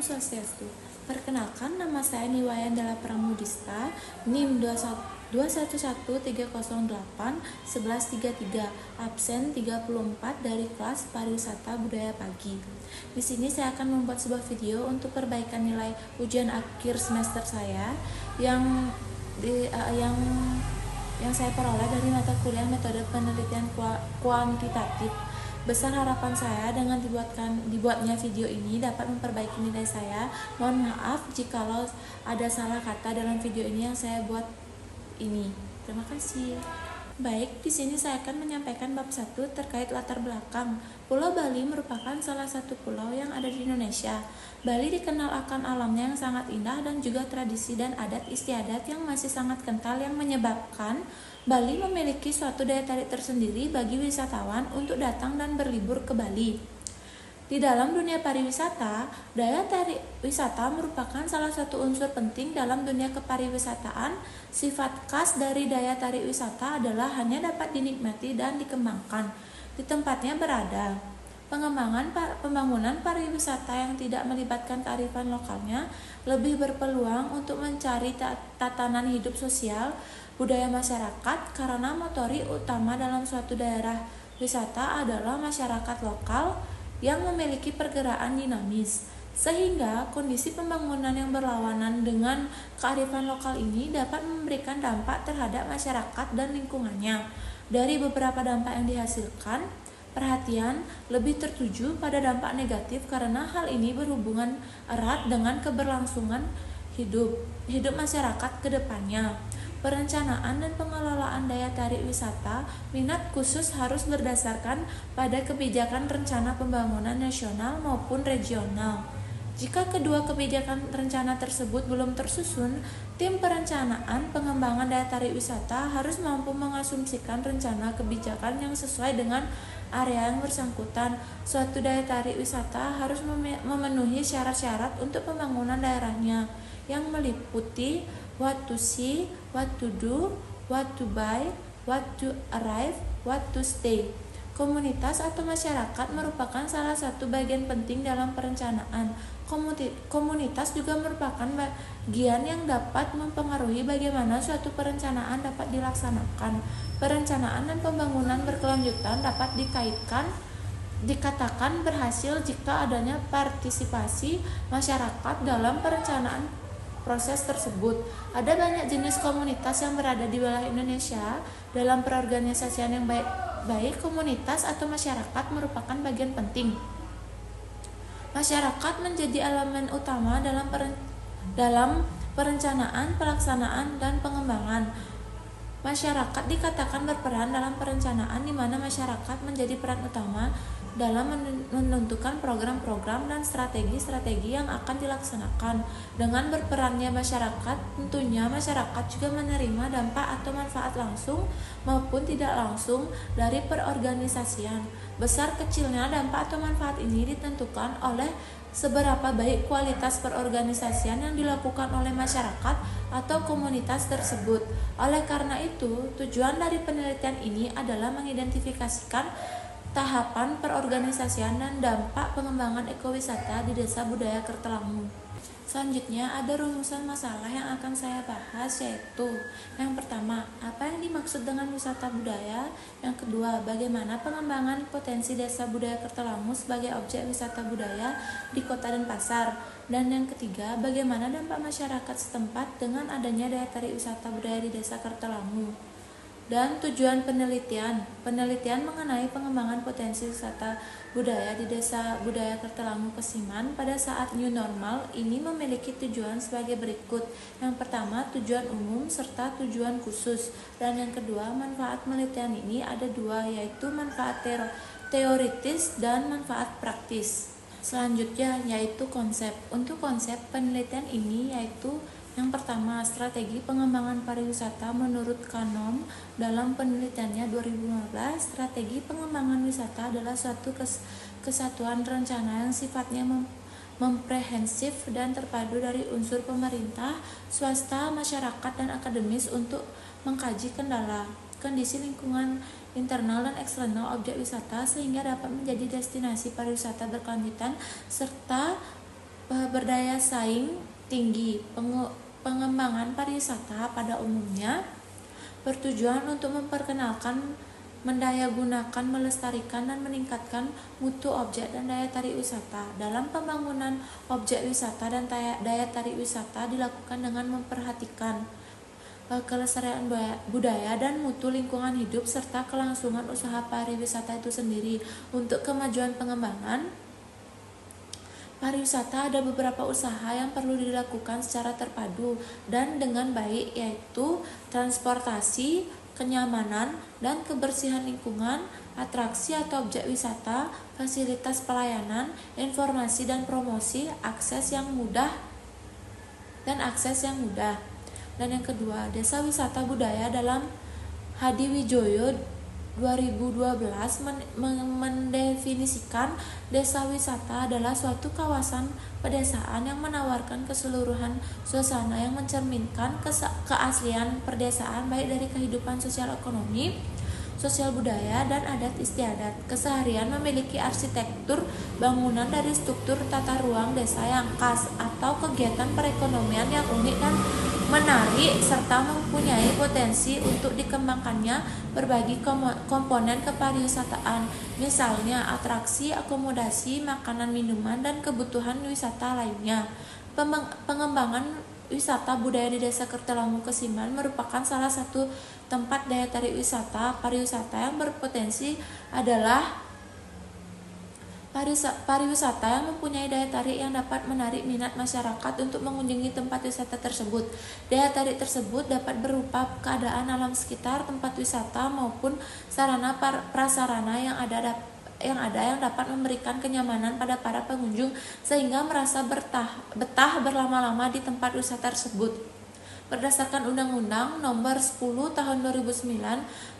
Om Swastiastu. Perkenalkan, nama saya Niwayan Della Pramudista, NIM 2113081133, absen 34 dari kelas Pariwisata Budaya Pagi. Di sini saya akan membuat sebuah video untuk perbaikan nilai ujian akhir semester saya yang saya peroleh dari mata kuliah metode penelitian kuantitatif. Besar harapan saya dengan dibuatnya video ini dapat memperbaiki nilai saya. Mohon maaf jikalau ada salah kata dalam video ini yang saya buat ini. Terima kasih. Baik, di sini saya akan menyampaikan bab 1 terkait latar belakang. Pulau Bali merupakan salah satu pulau yang ada di Indonesia. Bali dikenal akan alamnya yang sangat indah dan juga tradisi dan adat istiadat yang masih sangat kental yang menyebabkan Bali memiliki suatu daya tarik tersendiri bagi wisatawan untuk datang dan berlibur ke Bali. Di dalam dunia pariwisata, daya tarik wisata merupakan salah satu unsur penting dalam dunia kepariwisataan. Sifat khas dari daya tarik wisata adalah hanya dapat dinikmati dan dikembangkan di tempatnya berada. Pembangunan pariwisata yang tidak melibatkan kearifan lokalnya lebih berpeluang untuk mencari tatanan hidup sosial budaya masyarakat, karena motori utama dalam suatu daerah wisata adalah masyarakat lokal yang memiliki pergerakan dinamis, sehingga kondisi pembangunan yang berlawanan dengan kearifan lokal ini dapat memberikan dampak terhadap masyarakat dan lingkungannya. Dari beberapa dampak yang dihasilkan, perhatian lebih tertuju pada dampak negatif karena hal ini berhubungan erat dengan keberlangsungan hidup masyarakat ke depannya. Perencanaan dan pengelolaan daya tarik wisata, minat khusus harus berdasarkan pada kebijakan rencana pembangunan nasional maupun regional. Jika kedua kebijakan rencana tersebut belum tersusun, tim perencanaan pengembangan daya tarik wisata harus mampu mengasumsikan rencana kebijakan yang sesuai dengan area yang bersangkutan. Suatu daya tarik wisata harus memenuhi syarat-syarat untuk pembangunan daerahnya, yang meliputi what to see, what to do, what to buy, what to arrive, what to stay. Komunitas atau masyarakat merupakan salah satu bagian penting dalam perencanaan. Komunitas juga merupakan bagian yang dapat mempengaruhi bagaimana suatu perencanaan dapat dilaksanakan. Perencanaan dan pembangunan berkelanjutan dapat dikatakan berhasil jika adanya partisipasi masyarakat dalam perencanaan proses tersebut. Ada banyak jenis komunitas yang berada di wilayah Indonesia. Dalam perorganisasian yang baik, komunitas atau masyarakat merupakan bagian penting. Masyarakat menjadi elemen utama dalam perencanaan, pelaksanaan, dan pengembangan. Masyarakat dikatakan berperan dalam perencanaan, di mana masyarakat menjadi peran utama dalam menentukan program-program dan strategi-strategi yang akan dilaksanakan. Dengan berperannya masyarakat, tentunya masyarakat juga menerima dampak atau manfaat langsung maupun tidak langsung dari perorganisasian. Besar kecilnya dampak atau manfaat ini ditentukan oleh seberapa baik kualitas perorganisasian yang dilakukan oleh masyarakat atau komunitas tersebut. Oleh karena itu, tujuan dari penelitian ini adalah mengidentifikasikan tahapan perorganisasian dan dampak pengembangan ekowisata di Desa Budaya Kertelangu. Selanjutnya ada rumusan masalah yang akan saya bahas, yaitu yang pertama, apa yang dimaksud dengan wisata budaya? Yang kedua, bagaimana pengembangan potensi Desa Budaya Kertelangu sebagai objek wisata budaya di kota dan pasar? Dan yang ketiga, bagaimana dampak masyarakat setempat dengan adanya daya tarik wisata budaya di Desa Kertelangu? Dan tujuan penelitian mengenai pengembangan potensi wisata budaya di Desa Budaya Kertelangu Kesiman pada saat new normal ini memiliki tujuan sebagai berikut. Yang pertama, tujuan umum serta tujuan khusus. Dan yang kedua, manfaat penelitian ini ada dua, yaitu manfaat teoritis dan manfaat praktis. Selanjutnya yaitu konsep. Untuk konsep penelitian ini yaitu yang pertama, strategi pengembangan pariwisata menurut Kanom. Dalam penelitiannya 2015, strategi pengembangan wisata adalah suatu kesatuan rencana yang sifatnya komprehensif dan terpadu dari unsur pemerintah, swasta, masyarakat, dan akademis untuk mengkaji kendala, kondisi lingkungan internal dan eksternal objek wisata sehingga dapat menjadi destinasi pariwisata berkelanjutan serta berdaya saing tinggi. Pengembangan pariwisata pada umumnya bertujuan untuk memperkenalkan, mendayagunakan, melestarikan, dan meningkatkan mutu objek dan daya tarik wisata. Dalam pembangunan objek wisata dan daya tarik wisata dilakukan dengan memperhatikan kelestarian budaya dan mutu lingkungan hidup serta kelangsungan usaha pariwisata itu sendiri. Untuk kemajuan pengembangan pariwisata ada beberapa usaha yang perlu dilakukan secara terpadu dan dengan baik, yaitu transportasi, kenyamanan dan kebersihan lingkungan, atraksi atau objek wisata, fasilitas pelayanan, informasi dan promosi, akses yang mudah. Dan yang kedua, desa wisata budaya dalam Hadiwijoyo 2012 mendefinisikan desa wisata adalah suatu kawasan pedesaan yang menawarkan keseluruhan suasana yang mencerminkan keaslian perdesaan baik dari kehidupan sosial ekonomi, sosial budaya, dan adat istiadat. Keseharian memiliki arsitektur bangunan dari struktur tata ruang desa yang khas atau kegiatan perekonomian yang unik dan menarik serta mempunyai potensi untuk dikembangkannya berbagai komponen kepariwisataan, misalnya atraksi, akomodasi, makanan, minuman, dan kebutuhan wisata lainnya. Pengembangan wisata budaya di Desa Kertelangu Kesiman merupakan salah satu tempat daya tarik wisata pariwisata yang berpotensi adalah pariwisata yang mempunyai daya tarik yang dapat menarik minat masyarakat untuk mengunjungi tempat wisata tersebut. Daya tarik tersebut dapat berupa keadaan alam sekitar tempat wisata maupun sarana prasarana yang dapat memberikan kenyamanan pada para pengunjung sehingga merasa betah berlama-lama di tempat wisata tersebut. Berdasarkan Undang-Undang Nomor 10 Tahun 2009,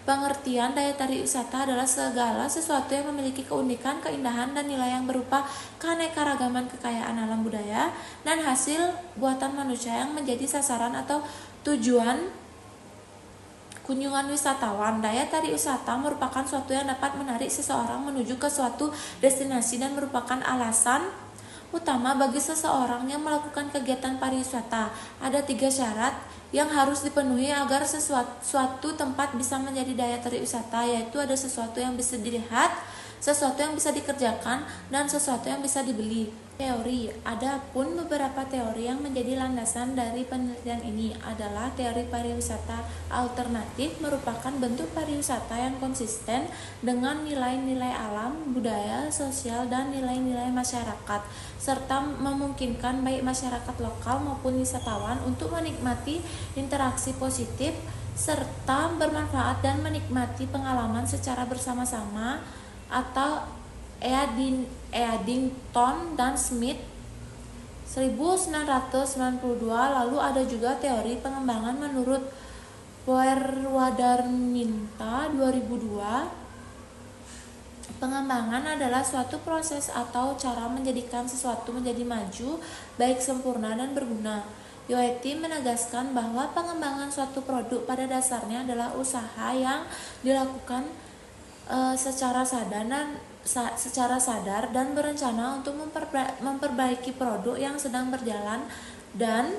pengertian daya tarik wisata adalah segala sesuatu yang memiliki keunikan, keindahan, dan nilai yang berupa keanekaragaman kekayaan alam budaya dan hasil buatan manusia yang menjadi sasaran atau tujuan kunjungan wisatawan. Daya tarik wisata merupakan suatu yang dapat menarik seseorang menuju ke suatu destinasi dan merupakan alasan utama bagi seseorang yang melakukan kegiatan pariwisata. Ada 3 syarat yang harus dipenuhi agar suatu tempat bisa menjadi daya tarik wisata, yaitu ada sesuatu yang bisa dilihat, sesuatu yang bisa dikerjakan, dan sesuatu yang bisa dibeli. Teori. Adapun beberapa teori yang menjadi landasan dari penelitian ini adalah teori pariwisata alternatif, merupakan bentuk pariwisata yang konsisten dengan nilai-nilai alam, budaya, sosial, dan nilai-nilai masyarakat, serta memungkinkan baik masyarakat lokal maupun wisatawan untuk menikmati interaksi positif serta bermanfaat dan menikmati pengalaman secara bersama-sama, atau Eddington dan Smith 1992. Lalu ada juga teori pengembangan menurut Purwadarminta 2002. Pengembangan adalah suatu proses atau cara menjadikan sesuatu menjadi maju, baik sempurna dan berguna. Yoeti menegaskan bahwa pengembangan suatu produk pada dasarnya adalah usaha yang dilakukan secara sadar dan berencana untuk memperbaiki produk yang sedang berjalan dan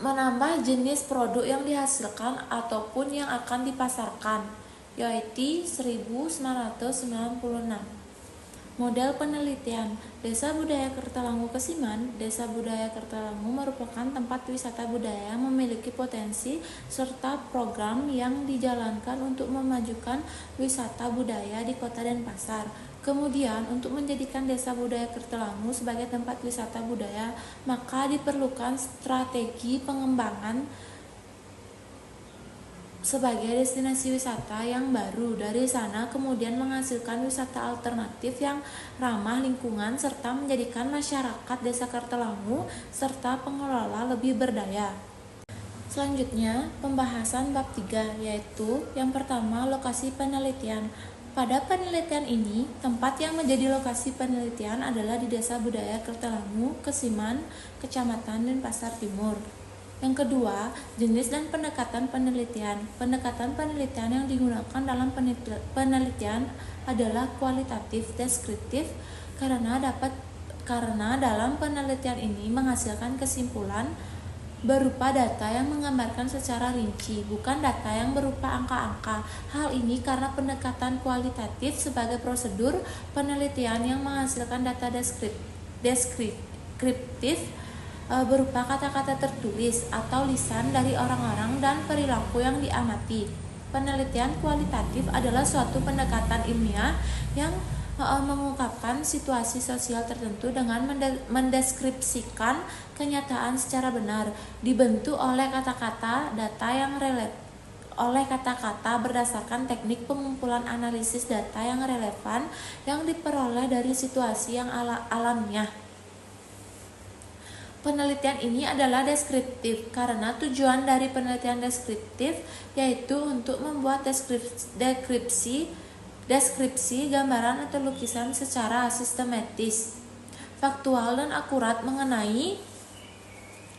menambah jenis produk yang dihasilkan ataupun yang akan dipasarkan. Yoeti 1996. Model penelitian. Desa Budaya Kertelangu Kesiman. Desa Budaya Kertelangu merupakan tempat wisata budaya yang memiliki potensi serta program yang dijalankan untuk memajukan wisata budaya di kota Denpasar. Kemudian, untuk menjadikan Desa Budaya Kertelangu sebagai tempat wisata budaya, maka diperlukan strategi pengembangan sebagai destinasi wisata yang baru. Dari sana kemudian menghasilkan wisata alternatif yang ramah lingkungan serta menjadikan masyarakat Desa Kertelangu serta pengelola lebih berdaya. Selanjutnya, pembahasan bab 3, yaitu yang pertama, lokasi penelitian. Pada penelitian ini, tempat yang menjadi lokasi penelitian adalah di Desa Budaya Kertelangu, Kesiman, Kecamatan Denpasar Timur. Yang kedua, jenis dan pendekatan penelitian. Pendekatan penelitian yang digunakan dalam penelitian adalah kualitatif, deskriptif, karena dalam penelitian ini menghasilkan kesimpulan berupa data yang menggambarkan secara rinci, bukan data yang berupa angka-angka. Hal ini karena pendekatan kualitatif sebagai prosedur penelitian yang menghasilkan data deskriptif berupa kata-kata tertulis atau lisan dari orang-orang dan perilaku yang diamati. Penelitian kualitatif adalah suatu pendekatan ilmiah yang mengungkapkan situasi sosial tertentu dengan mendeskripsikan kenyataan secara benar, dibentuk oleh kata-kata berdasarkan teknik pengumpulan analisis data yang relevan yang diperoleh dari situasi yang alamiah. Penelitian ini adalah deskriptif karena tujuan dari penelitian deskriptif yaitu untuk membuat deskripsi gambaran atau lukisan secara sistematis, faktual dan akurat mengenai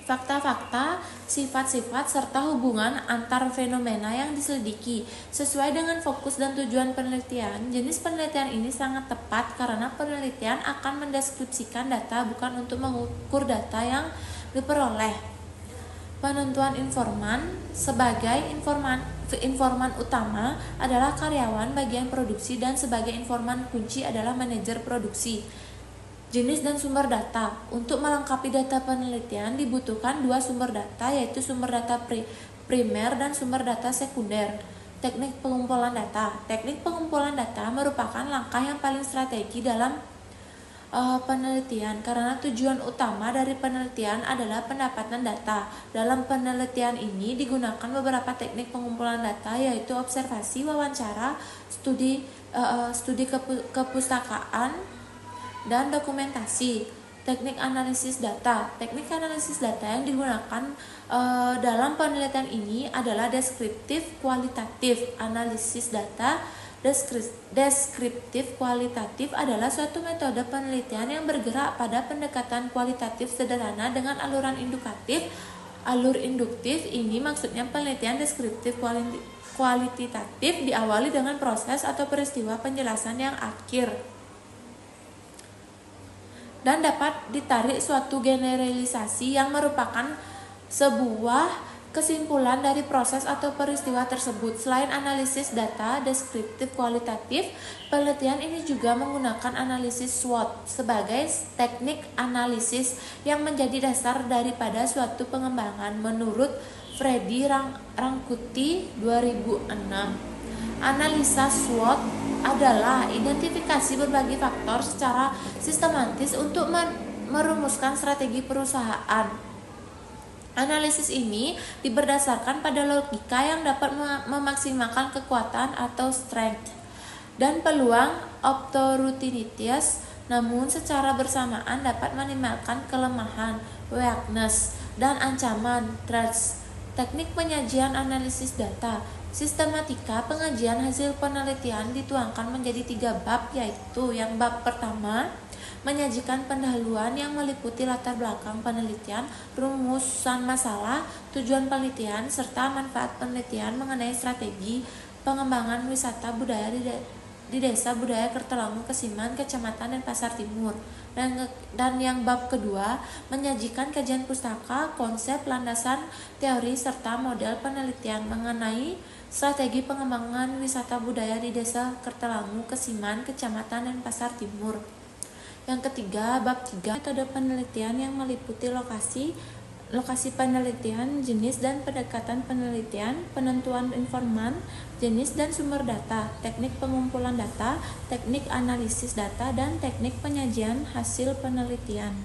fakta-fakta, sifat-sifat, serta hubungan antar fenomena yang diselidiki. Sesuai dengan fokus dan tujuan penelitian, jenis penelitian ini sangat tepat karena penelitian akan mendeskripsikan data bukan untuk mengukur data yang diperoleh. Penentuan informan sebagai informan utama adalah karyawan bagian produksi dan sebagai informan kunci adalah manajer produksi. Jenis dan sumber data. Untuk melengkapi data penelitian dibutuhkan dua sumber data, yaitu sumber data primer dan sumber data sekunder. Teknik pengumpulan data. Teknik pengumpulan data merupakan langkah yang paling strategi dalam penelitian karena tujuan utama dari penelitian adalah pendapatan data. Dalam penelitian ini digunakan beberapa teknik pengumpulan data, yaitu observasi, wawancara, studi kepustakaan, dan dokumentasi. Teknik analisis data. Teknik analisis data yang digunakan dalam penelitian ini adalah deskriptif kualitatif. Analisis data deskriptif kualitatif adalah suatu metode penelitian yang bergerak pada pendekatan kualitatif sederhana dengan aluran induktif. Alur induktif ini maksudnya penelitian deskriptif kualitatif diawali dengan proses atau peristiwa penjelasan yang akhir dan dapat ditarik suatu generalisasi yang merupakan sebuah kesimpulan dari proses atau peristiwa tersebut. Selain analisis data deskriptif kualitatif, penelitian ini juga menggunakan analisis SWOT sebagai teknik analisis yang menjadi dasar daripada suatu pengembangan menurut Freddy Rangkuti 2006. Analisa SWOT adalah identifikasi berbagai faktor secara sistematis untuk merumuskan strategi perusahaan. Analisis ini berdasarkan pada logika yang dapat memaksimalkan kekuatan atau strength dan peluang opportunities, namun secara bersamaan dapat menimbulkan kelemahan, weakness, dan ancaman, threats. Teknik penyajian analisis data. Sistematika pengajian hasil penelitian dituangkan menjadi 3 bab, yaitu yang bab pertama menyajikan pendahuluan yang meliputi latar belakang penelitian, rumusan masalah, tujuan penelitian, serta manfaat penelitian mengenai strategi pengembangan wisata budaya di Desa Budaya Kertelangu, Kesiman, Kecamatan Denpasar Timur. Dan yang bab kedua menyajikan kajian pustaka, konsep, landasan teori, serta model penelitian mengenai strategi pengembangan wisata budaya di Desa Kertelangu, Kesiman, Kecamatan Denpasar Timur. Yang ketiga, bab 3, metode penelitian yang meliputi lokasi penelitian, jenis dan pendekatan penelitian, penentuan informan, jenis dan sumber data, teknik pengumpulan data, teknik analisis data, dan teknik penyajian hasil penelitian.